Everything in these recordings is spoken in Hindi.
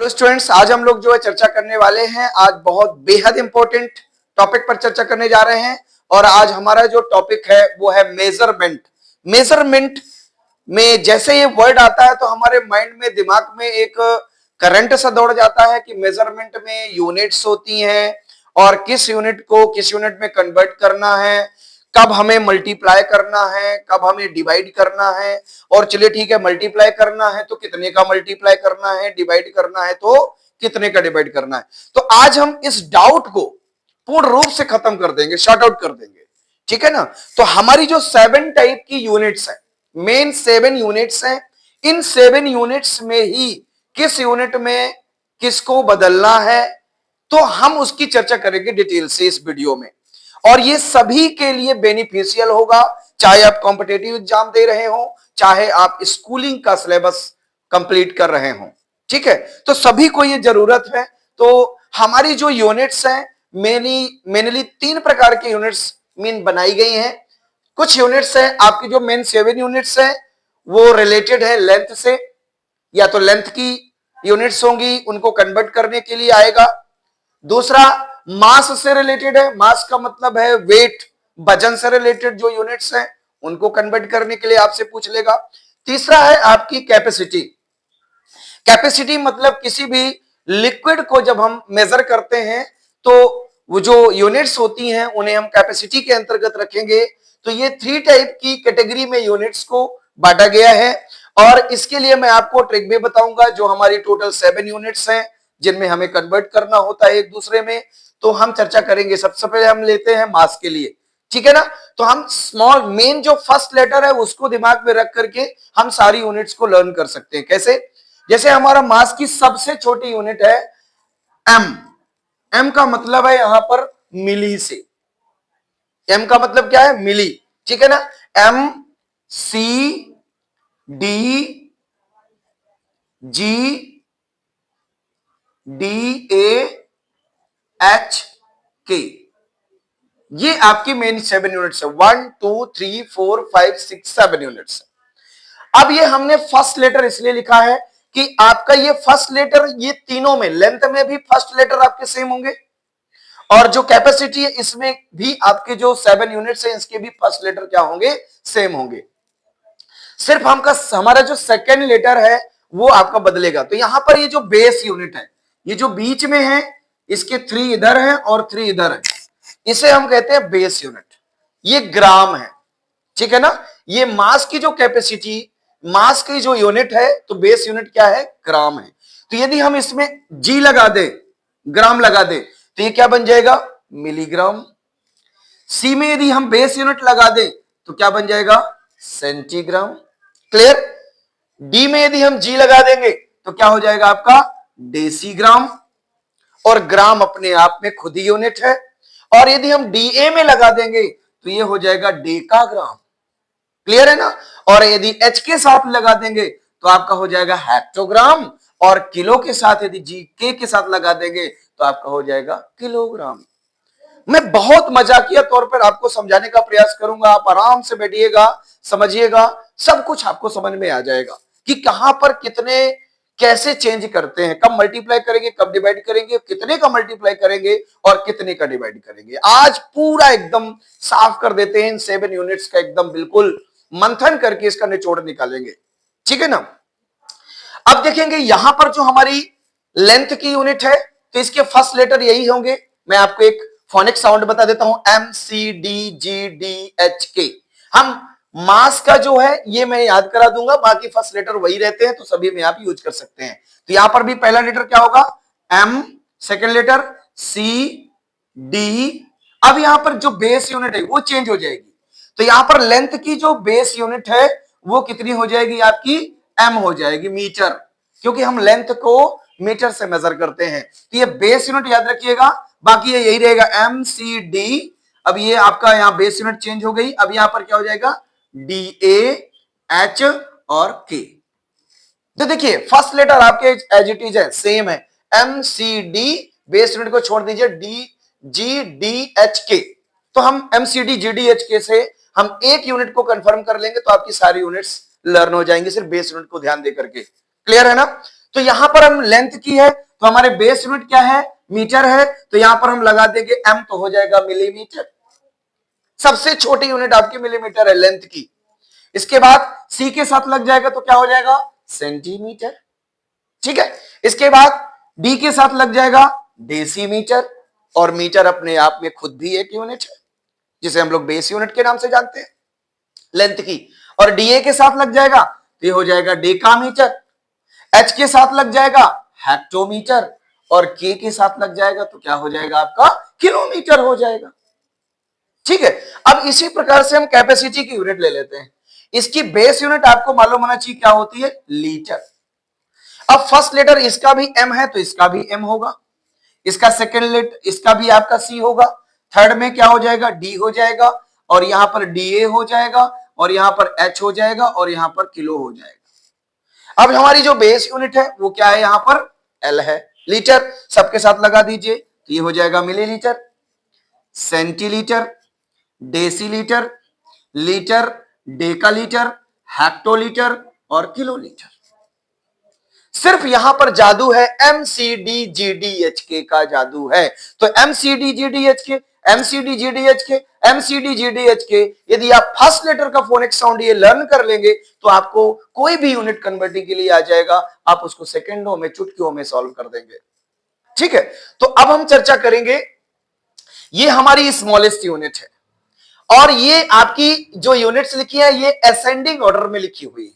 तो स्टूडेंट्स आज हम लोग जो है चर्चा करने वाले हैं, आज बहुत बेहद इंपॉर्टेंट टॉपिक पर चर्चा करने जा रहे हैं। और आज हमारा जो टॉपिक है वो है मेजरमेंट। मेजरमेंट में जैसे ये वर्ड आता है तो हमारे माइंड में, दिमाग में एक करंट सा दौड़ जाता है कि मेजरमेंट में यूनिट्स होती हैं और किस यूनिट को किस यूनिट में कन्वर्ट करना है, कब हमें मल्टीप्लाई करना है, कब हमें डिवाइड करना है। और चलिए ठीक है, मल्टीप्लाई करना है तो कितने का मल्टीप्लाई करना है, डिवाइड करना है तो कितने का डिवाइड करना है। तो आज हम इस डाउट को पूर्ण रूप से खत्म कर देंगे, शॉर्ट आउट कर देंगे, ठीक है ना। तो हमारी जो 7 टाइप की यूनिट्स है, मेन 7 यूनिट्स हैं, इन 7 यूनिट्स में ही किस यूनिट में किसको बदलना है, तो हम उसकी चर्चा करेंगे डिटेल से इस वीडियो में। और ये सभी के लिए बेनिफिशियल होगा, चाहे आप कॉम्पिटेटिव एग्जाम दे रहे हो, चाहे आप स्कूलिंग का सिलेबस कंप्लीट कर रहे हो, ठीक है। तो सभी को ये जरूरत है। तो हमारी जो यूनिट्स हैं, मेनली 3 प्रकार के यूनिट्स मीन बनाई गई हैं। कुछ यूनिट्स हैं आपकी, जो मेन 7 यूनिट्स हैं वो रिलेटेड है लेंथ से, या तो लेंथ की यूनिट्स होंगी, उनको कन्वर्ट करने के लिए आएगा। दूसरा मास से रिलेटेड है, मास का मतलब है वेट, वजन से रिलेटेड जो यूनिट्स हैं उनको कन्वर्ट करने के लिए आपसे पूछ लेगा। तीसरा है आपकी कैपेसिटी। कैपेसिटी मतलब किसी भी लिक्विड को जब हम मेजर करते हैं तो वो जो यूनिट्स होती हैं उन्हें हम कैपेसिटी के अंतर्गत रखेंगे। तो ये 3 टाइप की कैटेगरी में यूनिट्स को बांटा गया है। और इसके लिए मैं आपको ट्रिक भी बताऊंगा। जो हमारी टोटल 7 यूनिट्स हैं जिनमें हमें कन्वर्ट करना होता है एक दूसरे में, तो हम चर्चा करेंगे। सबसे पहले हम लेते हैं मास के लिए, ठीक है ना। तो हम स्मॉल मेन जो फर्स्ट लेटर है उसको दिमाग में रख करके हम सारी यूनिट्स को लर्न कर सकते हैं। कैसे? जैसे हमारा मास की सबसे छोटी यूनिट है एम। एम का मतलब है यहां पर मिली से। एम का मतलब क्या है? मिली, ठीक है ना। M C D G D A H K, ये आपकी मेन 7 यूनिट्स है। 1 2 3 4 5 6 7 यूनिट्स। अब ये हमने फर्स्ट लेटर इसलिए लिखा है कि आपका ये फर्स्ट लेटर, ये तीनों में लेंथ में भी फर्स्ट लेटर आपके सेम होंगे, और जो कैपेसिटी है इसमें भी आपके जो 7 यूनिट्स है इसके भी फर्स्ट लेटर क्या होंगे? सेम होंगे। सिर्फ हमारा जो सेकेंड लेटर है वो आपका बदलेगा। तो यहां पर ये जो बेस यूनिट है, ये जो बीच में है, इसके 3 इधर है और 3 इधर है, इसे हम कहते हैं बेस यूनिट। ये ग्राम है, ठीक है ना। ये मास की जो कैपेसिटी, मास की जो यूनिट है, तो बेस यूनिट क्या है? ग्राम है। तो यदि हम इसमें जी लगा दे, ग्राम लगा दे, तो ये क्या बन जाएगा? मिलीग्राम। सी में यदि हम बेस यूनिट लगा दे तो क्या बन जाएगा? सेंटीग्राम। क्लियर? डी में यदि हम जी लगा देंगे तो क्या हो जाएगा आपका? डेसीग्राम। और ग्राम अपने आप में खुद ही यूनिट है। और यदि हम डीए में लगा देंगे तो ये हो जाएगा डेकाग्राम। क्लियर है ना। और यदि एच के साथ लगा देंगे तो आपका हो जाएगा हेक्टोग्राम। और किलो के साथ यदि जी के साथ लगा देंगे तो आपका हो जाएगा किलोग्राम। मैं बहुत मजाकिया तौर पर आपको समझाने का प्रयास करूंगा। आप आराम से बैठिएगा, समझिएगा, सब कुछ आपको समझ में आ जाएगा कि कहां पर कितने कैसे चेंज करते हैं, कब मल्टीप्लाई करेंगे, कब डिवाइड करेंगे, कितने का मल्टीप्लाई करेंगे और कितने का डिवाइड करेंगे। आज पूरा एकदम साफ कर देते हैं इन 7 यूनिट्स का, एकदम बिल्कुल मंथन करके इसका निचोड़ निकालेंगे, ठीक है ना। अब देखेंगे यहां पर जो हमारी लेंथ की यूनिट है तो इसके फर्स्ट लेटर यही होंगे। मैं आपको एक फोनिक साउंड बता देता हूं, M C D G D H K. हम मास का जो है ये मैं याद करा दूंगा, बाकी फर्स्ट लेटर वही रहते हैं, तो सभी में आप यूज कर सकते हैं। तो यहां पर भी पहला लेटर क्या होगा? M, second letter C D. अब यहां पर जो बेस यूनिट है वो चेंज हो जाएगी। तो यहां पर लेंथ की जो बेस यूनिट है वो कितनी हो जाएगी आपकी? एम हो जाएगी, मीटर, क्योंकि हम लेंथ को मीटर से मेजर करते हैं। तो ये बेस यूनिट याद रखिएगा, बाकी ये यही रहेगा एम सी डी। अब ये आपका यहां बेस यूनिट चेंज हो गई। अब यहां पर क्या हो जाएगा? डी ए एच और के। तो देखिए फर्स्ट लेटर आपके एज इट इज है, सेम है, M C D. Base unit को छोड़ दीजिए, D G D H K. तो हम M C D G D H K से हम एक यूनिट को कंफर्म कर लेंगे तो आपकी सारी यूनिट्स लर्न हो जाएंगी, सिर्फ बेस यूनिट को ध्यान दे करके। क्लियर है ना। तो यहां पर हम लेंथ की है, तो हमारे बेस यूनिट क्या है, मीटर है, तो यहां पर हम लगा देंगे एम, तो हो जाएगा मिलीमीटर। सबसे छोटी यूनिट आपकी मिलीमीटर है लेंथ की। इसके बाद सी के साथ लग जाएगा तो क्या हो जाएगा, सेंटीमीटर। ठीक है, इसके बाद डी के साथ लग जाएगा डेसीमीटर, और मीटर अपने आप में खुद भी एक यूनिट है जिसे हम लोग बेस यूनिट के नाम से जानते हैं लेंथ की। और डीए के साथ लग जाएगा तो ये हो जाएगा डेकामीटर, एच के साथ लग जाएगा हेक्टोमीटर, और के साथ लग जाएगा तो क्या हो जाएगा आपका, किलोमीटर हो जाएगा। ठीक है, अब इसी प्रकार से हम कैपेसिटी की यूनिट ले लेते हैं। इसकी बेस यूनिट आपको मालूम होना चाहिए क्या होती है, लीटर। अब फर्स्ट लेटर इसका भी एम है तो इसका भी एम होगा, इसका सेकेंड लेटर इसका भी आपका सी होगा, थर्ड में क्या हो जाएगा, डी हो जाएगा, और यहां पर डीए हो जाएगा, और यहां पर एच हो जाएगा, और यहां पर किलो हो जाएगा। अब हमारी जो बेस यूनिट है वो क्या है, यहां पर एल है, लीटर। सबके साथ लगा दीजिए तो ये हो जाएगा millilitre, centilitre, decilitre, litre, डेकालीटर, hectolitre और किलोलीटर। सिर्फ यहां पर जादू है MCDGDHK का जादू है। तो MCDGDHK, MCDGDHK, MCDGDHK, यदि आप फर्स्ट लेटर का फोनेटिक साउंड ये लर्न कर लेंगे तो आपको कोई भी यूनिट कन्वर्टिंग के लिए आ जाएगा, आप उसको सेकेंडों में, चुटकियों में सॉल्व कर देंगे। ठीक है, तो अब हम चर्चा करेंगे, ये हमारी स्मॉलेस्ट यूनिट है, और ये आपकी जो यूनिट्स लिखी है ये असेंडिंग ऑर्डर में लिखी हुई है।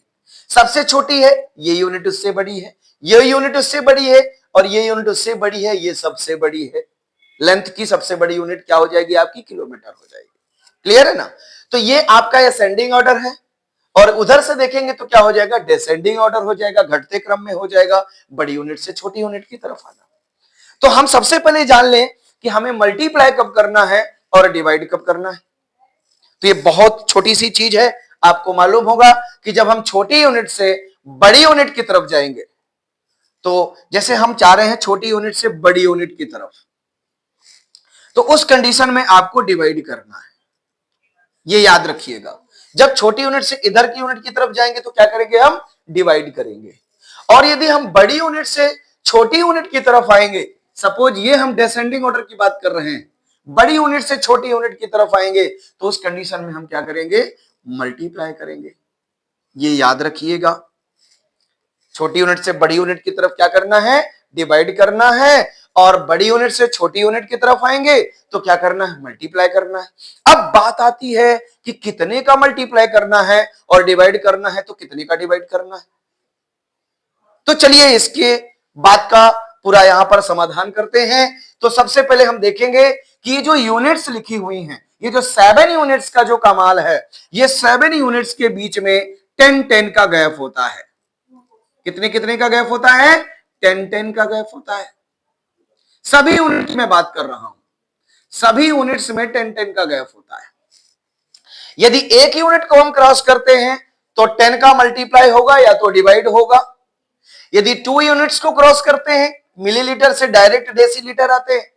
सबसे छोटी है, ये यूनिट उससे बड़ी है, ये यूनिट उससे बड़ी है, और ये यूनिट उससे बड़ी है, ये सबसे बड़ी है। लेंथ की सबसे बड़ी यूनिट क्या हो जाएगी आपकी, किलोमीटर हो जाएगी। क्लियर है ना। तो ये आपका असेंडिंग ऑर्डर है, और उधर से देखेंगे तो क्या हो जाएगा, डिसेंडिंग ऑर्डर हो जाएगा, घटते क्रम में हो जाएगा, बड़ी यूनिट से छोटी यूनिट की तरफ आना। तो हम सबसे पहले जान लें कि हमें मल्टीप्लाई कब करना है और डिवाइड कब करना है। तो ये बहुत छोटी सी चीज है, आपको मालूम होगा कि जब हम छोटी यूनिट से बड़ी यूनिट की तरफ जाएंगे, तो जैसे हम चाह रहे हैं छोटी यूनिट से बड़ी यूनिट की तरफ, तो उस कंडीशन में आपको डिवाइड करना है, ये याद रखिएगा। जब छोटी यूनिट से इधर की यूनिट की तरफ जाएंगे तो क्या करेंगे, हम डिवाइड करेंगे। और यदि हम बड़ी यूनिट से छोटी यूनिट की तरफ आएंगे, सपोज ये हम डिसेंडिंग ऑर्डर की बात कर रहे हैं, बड़ी यूनिट से छोटी यूनिट की तरफ आएंगे, तो उस कंडीशन में हम क्या करेंगे, मल्टीप्लाई करेंगे। ये याद रखिएगा, छोटी यूनिट से बड़ी यूनिट की तरफ क्या करना है, डिवाइड करना है, और बड़ी यूनिट से छोटी यूनिट की तरफ आएंगे तो क्या करना है, मल्टीप्लाई करना है। अब बात आती है कि कितने का मल्टीप्लाई करना है और डिवाइड करना है, तो कितने का डिवाइड करना है। तो चलिए इसके बात का पूरा यहां पर समाधान करते हैं। तो सबसे पहले हम देखेंगे कि ये जो यूनिट्स लिखी हुई हैं, ये जो 7 यूनिट्स का जो कमाल है, ये 7 यूनिट्स के बीच में 10-10 का गैप होता है। कितने कितने का गैप होता है, 10-10 का गैप होता है। सभी यूनिट में बात कर रहा हूं, सभी यूनिट्स में 10-10 का गैप होता है। यदि एक यूनिट को हम क्रॉस करते हैं तो 10 का मल्टीप्लाई होगा या तो डिवाइड होगा। यदि 2 यूनिट्स को क्रॉस करते हैं, मिलीलीटर से डायरेक्ट डेसीलीटर आते हैं,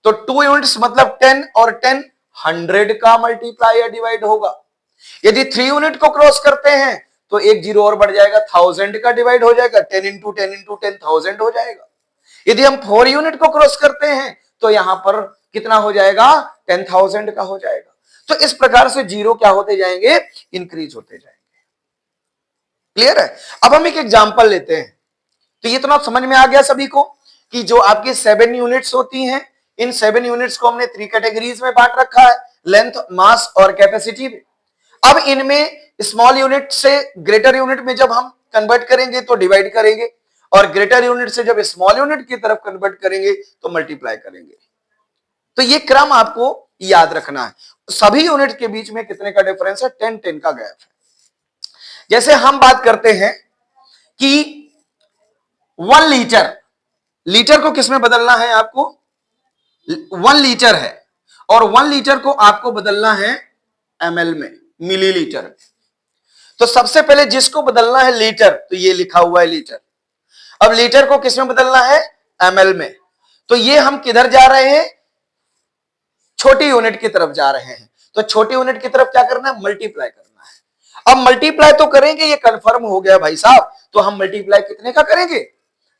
तो 2 यूनिट्स मतलब 10 और 10 100 का मल्टीप्लाई या डिवाइड होगा। यदि 3 यूनिट को क्रॉस करते हैं तो एक जीरो और बढ़ जाएगा, 1000 का डिवाइड हो जाएगा, 10 इंटू 10 इंटू 10 1000 हो जाएगा। यदि हम 4 यूनिट को क्रॉस करते हैं तो यहां पर कितना हो जाएगा, 10,000 का हो जाएगा। तो इस प्रकार से जीरो क्या होते जाएंगे, इंक्रीज होते जाएंगे। क्लियर है। अब हम एक एग्जांपल लेते हैं। तो ये तो ना समझ में आ गया सभी को कि जो आपकी 7 यूनिट्स होती हैं, इन 7 यूनिट्स को हमने 3 कैटेगरीज में बांट रखा है, लेंथ, मास और कैपेसिटी में। अब इनमें स्मॉल यूनिट से ग्रेटर यूनिट में जब हम कन्वर्ट करेंगे तो डिवाइड करेंगे, और ग्रेटर यूनिट से जब स्मॉल यूनिट की तरफ कन्वर्ट करेंगे तो मल्टीप्लाई करेंगे। तो ये क्रम आपको याद रखना है। सभी यूनिट के बीच में कितने का डिफरेंस है, 10-10 का गैप है। जैसे हम बात करते हैं कि 1 लीटर, लीटर को किसमें बदलना है आपको, 1 लीटर है, और 1 लीटर को आपको बदलना है ml में, मिलीलीटर। तो सबसे पहले जिसको बदलना है लीटर, तो ये लिखा हुआ है लीटर। अब लीटर को किसमें बदलना है, ml में। तो ये हम किधर जा रहे हैं, छोटी यूनिट की तरफ जा रहे हैं। तो छोटी यूनिट की तरफ क्या करना है, मल्टीप्लाई करना है। अब मल्टीप्लाई तो करेंगे, ये कंफर्म हो गया भाई साहब। तो हम मल्टीप्लाई कितने का करेंगे,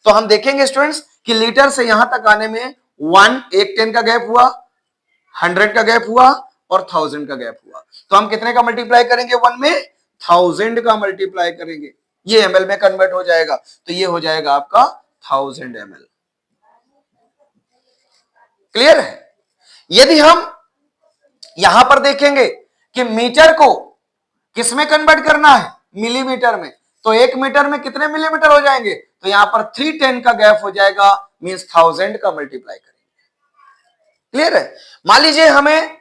तो हम देखेंगे स्टूडेंट्स कि लीटर से यहां तक आने में 1 एक 10 का गैप हुआ, 100 का गैप हुआ और 1000 का गैप हुआ। तो हम कितने का मल्टीप्लाई करेंगे 1 में? 1000 का मल्टीप्लाई करेंगे, ये ml में कन्वर्ट हो जाएगा, तो ये हो जाएगा आपका 1000 ml। क्लियर है? यदि हम यहां पर देखेंगे कि मीटर को किसमें कन्वर्ट करना है? मिलीमीटर में। तो 1 मीटर में कितने मिलीमीटर हो जाएंगे? तो यहां पर 310 का गैप हो जाएगा, मींस 1000 का मल्टीप्लाई करेंगे। क्लियर है? मान लीजिए हमें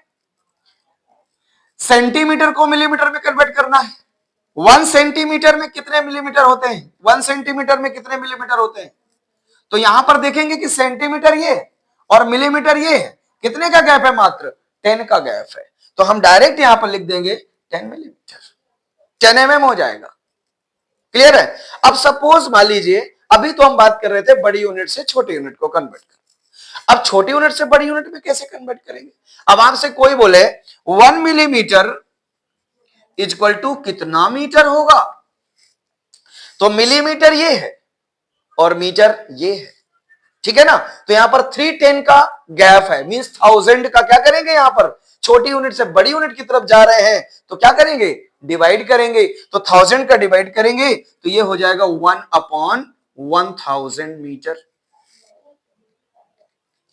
सेंटीमीटर को मिलीमीटर में कन्वर्ट करना है। 1 सेंटीमीटर में कितने मिलीमीटर होते हैं? 1 सेंटीमीटर में कितने मिलीमीटर होते हैं? तो यहां पर देखेंगे कि सेंटीमीटर ये और मिलीमीटर ये है, कितने का गैप है? मात्र 10 का गैप है। तो हम डायरेक्ट यहां पर लिख देंगे 10 मिलीमीटर, 10 mm हो जाएगा। क्लियर है? अब सपोज मान लीजिए, अभी तो हम बात कर रहे थे बड़ी यूनिट से छोटी यूनिट को कन्वर्ट करना। अब छोटी यूनिट से बड़ी यूनिट में कैसे कन्वर्ट करेंगे? अब आपसे कोई बोले 1 मिलीमीटर इक्वल टू कितना मीटर होगा? तो मिलीमीटर ये है और मीटर ये है, ठीक है ना? तो यहां पर 310 का गैप है, मींस 1000 का क्या करेंगे? यहां पर छोटी यूनिट से बड़ी यूनिट की तरफ जा रहे हैं तो क्या करेंगे? डिवाइड करेंगे। तो 1000 का डिवाइड करेंगे तो ये हो जाएगा 1/1000 मीटर।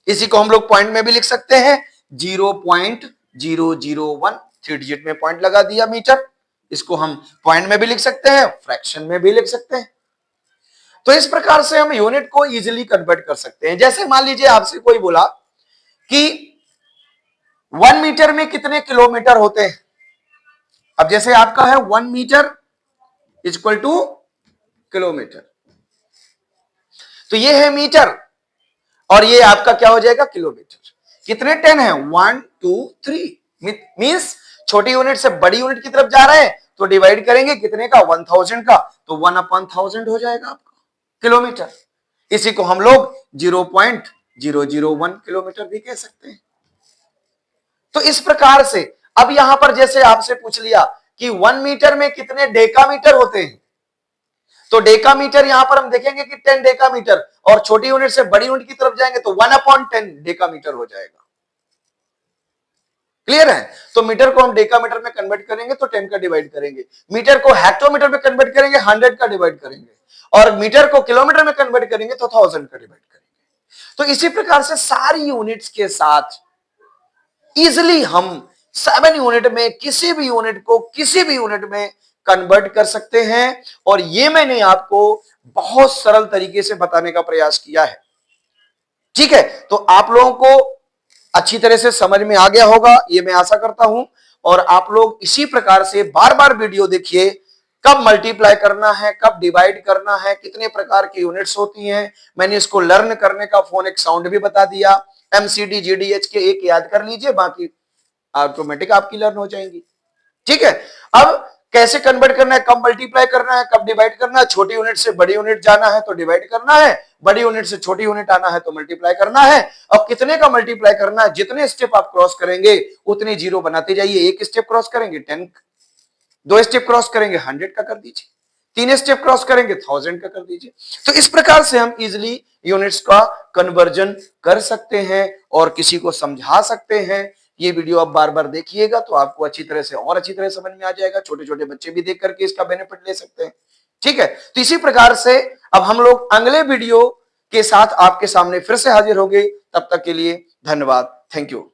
इसी को हम लोग पॉइंट में भी लिख सकते हैं, 0.001, 3 डिजिट में पॉइंट लगा दिया मीटर। इसको हम पॉइंट में भी लिख सकते हैं, फ्रैक्शन में भी लिख सकते हैं। तो इस प्रकार से हम यूनिट को इजीली कन्वर्ट कर सकते हैं। जैसे मान लीजिए आपसे कोई बोला कि 1 मीटर में कितने किलोमीटर होते हैं? अब जैसे आपका है 1 मीटर इक्वल टू किलोमीटर, तो ये है मीटर और ये आपका क्या हो जाएगा? किलोमीटर। कितने 10 है? 1 2 3, मींस छोटी यूनिट से बड़ी यूनिट की तरफ जा रहे हैं तो डिवाइड करेंगे कितने का? 1000 का, तो 1/1000 हो जाएगा आपका किलोमीटर। इसी को हम लोग 0.001 किलोमीटर भी कह सकते हैं। तो इस प्रकार से अब यहां पर जैसे आपसे पूछ लिया कि 1 मीटर में कितने डेकामीटर होते हैं, तो डेकामीटर यहां पर हम देखेंगे कि 10 डेकामीटर, और छोटी यूनिट से बड़ी यूनिट की तरफ जाएंगे तो 1/10 डेकामीटर हो जाएगा। क्लियर है? तो मीटर को हम डेकामीटर में कन्वर्ट करेंगे तो 10 का डिवाइड करेंगे, मीटर को हेक्टोमीटर में कन्वर्ट करेंगे 100 का डिवाइड करेंगे, और मीटर को किलोमीटर में कन्वर्ट करेंगे तो 1000 का डिवाइड करेंगे। तो इसी प्रकार से सारी यूनिट्स के साथ इजिली हम 7 यूनिट में किसी भी यूनिट को किसी भी यूनिट में कन्वर्ट कर सकते हैं, और ये मैंने आपको बहुत सरल तरीके से बताने का प्रयास किया है। ठीक है? तो आप लोगों को अच्छी तरह से समझ में आ गया होगा, ये मैं आशा करता हूं। और आप लोग इसी प्रकार से बार बार वीडियो देखिए, कब मल्टीप्लाई करना है, कब डिवाइड करना है, कितने प्रकार की यूनिट्स होती हैं। मैंने इसको लर्न करने का फोनिक साउंड भी बता दिया। MCD GDH के एक याद कर लीजिए, बाकी ऑटोमेटिक आपकी लर्न हो जाएंगी। ठीक है? अब कैसे कन्वर्ट करना है, कब मल्टीप्लाई करना है, कब डिवाइड करना है, छोटी यूनिट से बड़ी यूनिट जाना है तो डिवाइड करना है, बड़ी यूनिट से छोटी यूनिट आना है तो मल्टीप्लाई करना है। अब कितने का मल्टीप्लाई करना है? जितने स्टेप आप क्रॉस करेंगे उतने जीरो बनाते जाइए। एक स्टेप क्रॉस करेंगे 10, 2 स्टेप क्रॉस करेंगे 100 का कर दीजिए, 3 स्टेप क्रॉस करेंगे 1000 का कर दीजिए। तो इस प्रकार से हम इजिली यूनिट्स का कन्वर्जन कर सकते हैं और किसी को समझा सकते हैं। ये वीडियो आप बार बार देखिएगा तो आपको अच्छी तरह से और अच्छी तरह समझ में आ जाएगा। छोटे छोटे बच्चे भी देख करके इसका बेनिफिट ले सकते हैं। ठीक है? तो इसी प्रकार से अब हम लोग अगले वीडियो के साथ आपके सामने फिर से हाजिर होंगे। तब तक के लिए धन्यवाद। Thank you.